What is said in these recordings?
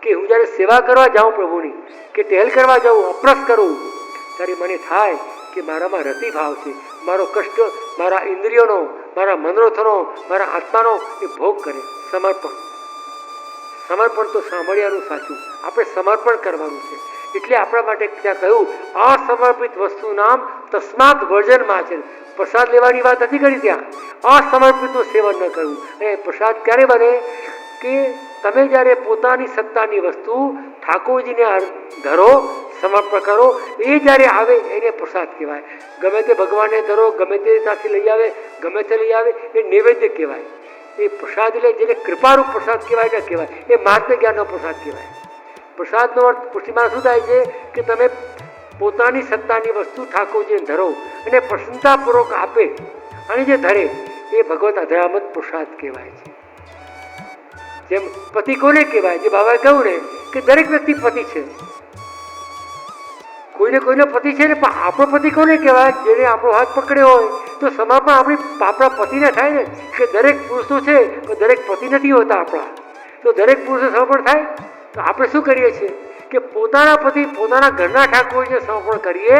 કે હું જ્યારે સેવા કરવા જાઉં પ્રભુની, કે ટહેલ કરવા જાઉં, અપરસ કરું, ત્યારે મને થાય કે મારામાં રતિ ભાવ છે, મારો કષ્ટ મારા ઇન્દ્રિયોનો, મારા મનોરથનો, મારા આત્માનો એ ભોગ કરે. સમર્પણ તો સાંભળ્યાનું સાચું, આપણે સમર્પણ કરવાનું છે. એટલે આપણા માટે ત્યાં કહ્યું અસમર્પિત વસ્તુ નામ તસ્માત વર્જનમાં છે. પ્રસાદ લેવાની વાત નથી કરી ત્યાં, અસમર્પિતનું સેવન ન કરવું. અને પ્રસાદ ક્યારે બને કે તમે જ્યારે પોતાની સત્તાની વસ્તુ ઠાકોરજીને ધરો, સમર્પણ કરો, એ જ્યારે આવે એને પ્રસાદ કહેવાય. ગમે તે ભગવાનને ધરો, ગમે તે ત્યાંથી લઈ આવે, ગમે તે લઈ આવે, એ નૈવેદ્ય કહેવાય. એ પ્રસાદ એટલે જેને કૃપારૂપ પ્રસાદ કહેવાય ન કહેવાય, એ મહાત્મ્ય જ્ઞાનનો પ્રસાદ કહેવાય. પ્રસાદનો અર્થ પુષ્ટિમાં શું થાય છે કે તમે પોતાની સત્તાની વસ્તુ ઠાકોરજીને ધરો અને પ્રસન્નતાપૂર્વક આપે, અને જે ધરે એ ભગવત અધરામત પ્રસાદ કહેવાય છે. જેમ પતિ કોને કહેવાય? જે બાબાએ કહ્યું ને કે દરેક વ્યક્તિ પતિ છે, કોઈને કોઈનો પતિ છે ને, પણ આપણો પતિ કોને કહેવાય? જેને આપણો હાથ પકડ્યો હોય. તો સમર્પણ આપણા પતિને થાય ને, કે દરેક પુરુષો છે પણ દરેક પતિ નથી હોતા આપણા. તો દરેક પુરુષો સમર્પણ થાય. તો આપણે શું કરીએ છીએ કે પોતાના પતિ, પોતાના ઘરના ઠાકોરજીને સમર્પણ કરીએ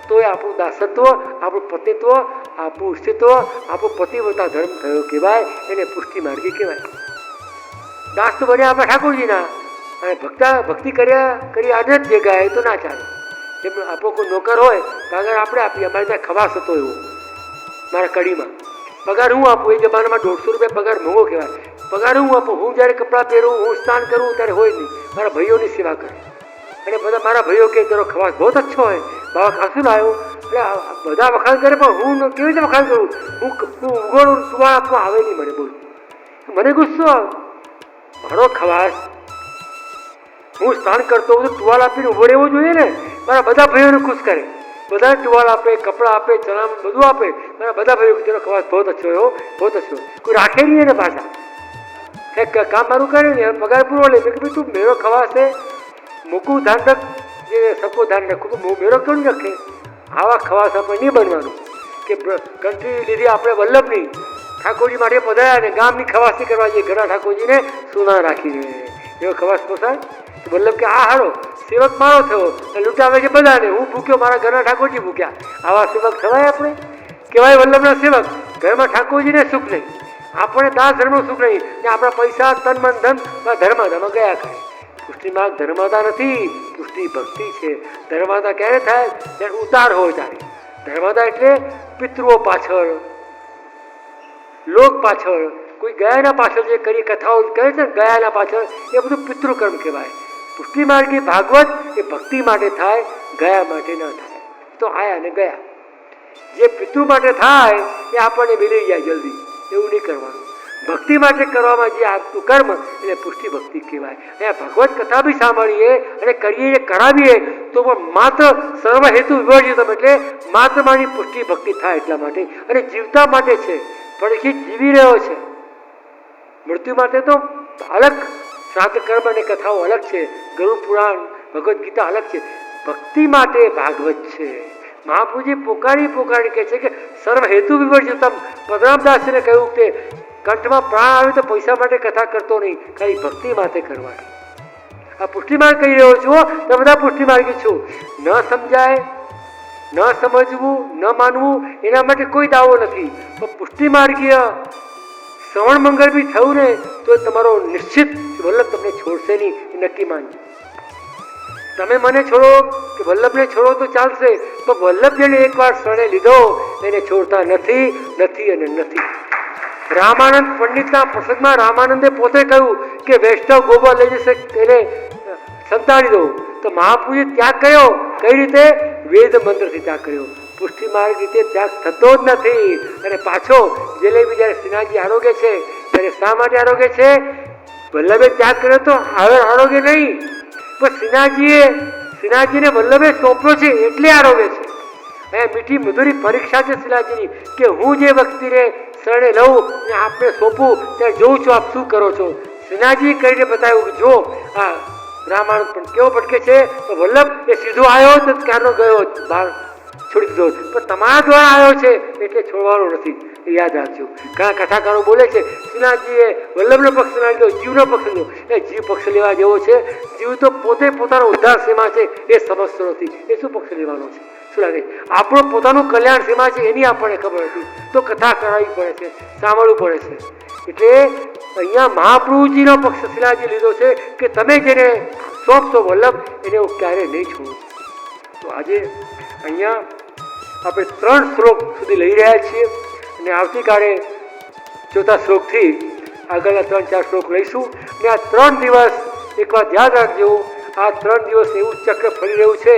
તો એ આપણું દાસત્વ, આપણું પતિત્વ, આપણું અસ્તિત્વ, આપણું પતિવ્રતા ધર્મ થયો કહેવાય. એને પુષ્ટિ માર્ગી કહેવાય. દાસ તો બન્યા આપણા ઠાકોરજીના, અને ભક્તિ કરી આજે જ જગાય તો ના ચાલે. જેમ આપણો કોઈ નોકર હોય પગાર આપણે આપીએ, અમારે ત્યાં ખવાસ હતો એવો મારા કડીમાં, પગાર હું આપું. એ જમાનામાં 150 રૂપિયા પગાર મોંઘો કહેવાય. પગાર હું આપું, હું જ્યારે કપડાં પહેરું, હું સ્નાન કરું ત્યારે હોય નહીં, મારા ભાઈઓની સેવા કરે. અને બધા મારા ભાઈઓ કે તારો ખવાસ બહુ અચ્છો હોય, બાબા ખાસું લાવ્યો. એટલે બધા વખાણ કરે, પણ હું કેવી રીતે વખાણ કરું? હું ઉગોળું સુવા આપવા આવે નહીં મને. બોલ, મને ગુસ્સો આવે. મારો ખવાસ હું સ્નાન કરતો હું ટુવાલ આપીને ઉભો રહેવો જોઈએ ને. મારા બધા ભાઈઓને ખુશ કરે, બધા ટુવાલ આપે, કપડાં આપે, ચણા બધું આપે. મારા બધા ભાઈઓ તેનો ખવાસ બહુ અચ્છો હોય, બહુ અચ્છો. કોઈ રાખે નહીં એને પાછા. કંઈક કામ મારું કરે ને પગાર પૂરો લે. મેં કીધું તું મેરો ખવાસ છે, મૂકું ધ્યાન રાખ, જે સબકો ધ્યાન રાખું, હું મેરો થોડી રાખે. આવા ખવાસ આપણે નહીં બનવાનું કે કંટ્રી લીધી આપણે વલ્લભની ઠાકોરજી માટે પધાર્યા ને ગામની ખવાસી કરવા જઈએ, ઘણા ઠાકોરજીને સુના રાખીને એવો ખવાસ પોસાય? વલ્લભ કે આ હારો સેવક મારો થયો, લૂંટાવે છે બધાને, હું ભૂખ્યો, મારા ઘરના ઠાકોરજી ભૂખ્યા. આવા સેવક થવાય આપણે? કહેવાય વલ્લભના સેવક. ઘરમાં ઠાકોરજીને સુખ નહીં, આપણે દાસ ધર્મનું સુખ નહીં, ને આપણા પૈસા, તન મન ધન ધર્માદામાં ગયા ખાય. પુષ્ટિ માર્ગ ધર્માદા નથી, પુષ્ટિ ભક્તિ છે. ધર્માદા ક્યારે થાય? જ્યારે ઉતાર હોય ત્યારે. ધર્માદા એટલે પિતૃઓ પાછળ, લોક પાછળ, કોઈ ગયાના પાછળ જે કરી કથાઓ કહે છે ને, ગયાના પાછળ, એ બધું પિતૃકર્મ કહેવાય. પુષ્ટિ માર્ગી ભાગવત એ ભક્તિ માટે થાય, ગયા માટે ન થાય. તો આયા ને ગયા. જે પિતૃ માટે થાય એ આપણને મિલી જાય જલ્દી, એવું નહીં કરવાનું. ભક્તિ માટે કરવામાં જે આપતું કર્મ એટલે પુષ્ટિ ભક્તિ કહેવાય. અહીંયા ભગવત કથા બી સાંભળીએ અને કરીએ, કરાવીએ તો પણ માત્ર સર્વ હેતુ વિવર્જિતમ, એટલે માત્ર મારી પુષ્ટિ ભક્તિ થાય એટલા માટે. અને જીવતા માટે છે, પણ એ જીવી રહ્યો છે. મૃત્યુ માટે તો અલગ શ્રાદ્ધ કર્મ અને કથાઓ અલગ છે, ગરુડ પુરાણ, ભગવદ્ ગીતા અલગ છે. ભક્તિ માટે ભાગવત છે. મહાપુરુષે પોકારી કહે છે કે સર્વ હેતુ વિવર્જિતમ. પદ્મનાભદાસજીને કહ્યું કે કંઠમાં પ્રાણ આવે તો પૈસા માટે કથા કરતો નહીં, ખાલી ભક્તિ માટે કરવાની. આ પુષ્ટિ માર્ગ કહી રહ્યો છું, તો બધા પુષ્ટિ માર્ગી છું. ન સમજાય, ન સમજવું, ન માનવું એના માટે કોઈ દાવો નથી. પણ પુષ્ટિ માર્ગીય શ્રવણ મંગળ બી થયું ને તો તમારો નિશ્ચિત વલ્લભ તમને છોડશે નહીં, એ નક્કી માનજો. તમે મને છોડો કે વલ્લભને છોડો તો ચાલશે, પણ વલ્લભ જેને એકવાર શરણે લીધો એને છોડતા નથી, નથી અને નથી. રામાનંદ પંડિતના પ્રસંગમાં રામાનંદે પોતે કહ્યું કે વૈષ્ણવ ગોબર લઈ જશે એને સંતાડી દો. તો મહાપુરુષે ત્યાગ કર્યો. કઈ રીતે? વેદ મંત્રથી ત્યાગ કર્યો. પુષ્ટિ માર્ગ રીતે ત્યાગ થતો જ નથી. અને પાછો જલેબી જ્યારે શ્રીનાથજી આરોગ્ય છે ત્યારે શા માટે આરોગ્ય છે? વલ્લભે ત્યાગ કર્યો તો હવે આરોગ્ય નહીં, પણ શ્રીનાથજીને વલ્લભે સોંપ્યો છે એટલે આરોગ્ય છે. અહીંયા મીઠી મધુરી પરીક્ષા છે શ્રીનાથજીની કે હું જે વ્યક્તિને શરણે લઉં અને આપને સોંપું ત્યારે જોઉં છું આપ શું કરો છો. શ્રીનાથજી કરીને બતાવ્યું કે જો આ રામાયણ પણ કેવો ભટકે છે. તો વલ્લભ એ સીધો આવ્યો તો ક્યારનો ગયો બહાર છોડી દીધો, પણ તમારા દ્વારા આવ્યો છે એટલે છોડવાનો નથી. એ યાદ રાખજો. ઘણા કથાકારો બોલે છે શ્રીનાથજીએ વલ્લભનો પક્ષ ના લીધો, જીવનો પક્ષ લીધો. એ જીવ પક્ષ લેવા જેવો છે? જીવ તો પોતે પોતાનો ઉદ્ધાર સીમા છે એ સમજતો નથી. એ શું પક્ષ લેવાનો છે? શું લાગે? આપણું પોતાનું કલ્યાણ સીમા છે એની આપણને ખબર હતી તો કથા કરાવવી પડે છે, સાંભળવું પડે છે. એટલે અહીંયા મહાપ્રભુજીનો પક્ષ શ્રીનાથજી લીધો છે કે તમે જેને સોંપશો વલ્લભ એને હું ક્યારેય નહીં છોડું. તો આજે અહીંયા આપણે 3 શ્લોક સુધી લઈ રહ્યા છીએ અને આવતીકાલે 4થા શ્લોકથી આગળના 3-4 શ્લોક લઈશું. અને આ 3 દિવસ એક વાત યાદ રાખજો, આ 3 દિવસ એવું ચક્ર ફરી રહ્યું છે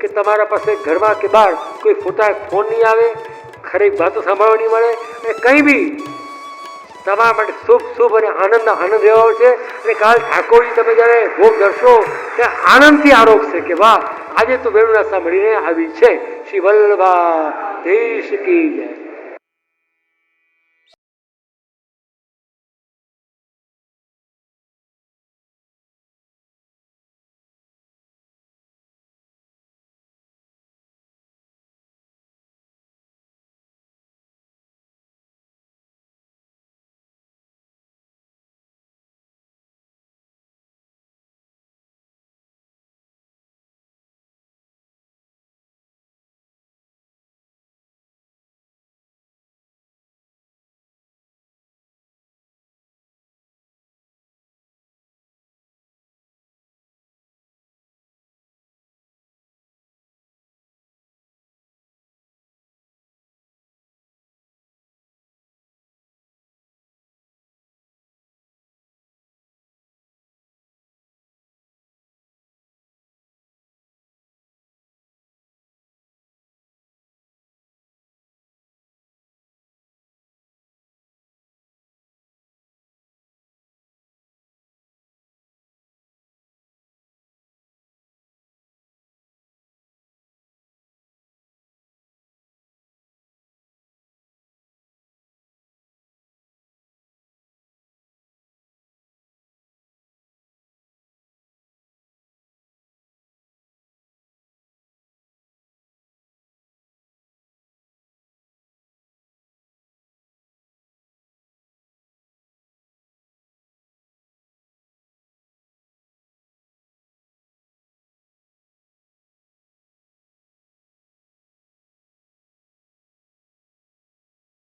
કે તમારા પાસે ઘરમાં કે બહાર કોઈ ફોન નહીં આવે, ખરી વાતો સાંભળવા નહીં મળે અને કંઈ બી તમારા માટે શુભ અને આનંદ રહેવાનો છે. અને કાલ ઠાકોરજી તમે જ્યારે ભોગ ધરશો ત્યારે આનંદથી આરોગશે કે વાહ આજે તો વેણુનાથા મળીને આવી છે. શ્રી વલ્લભા દેશ કી જય.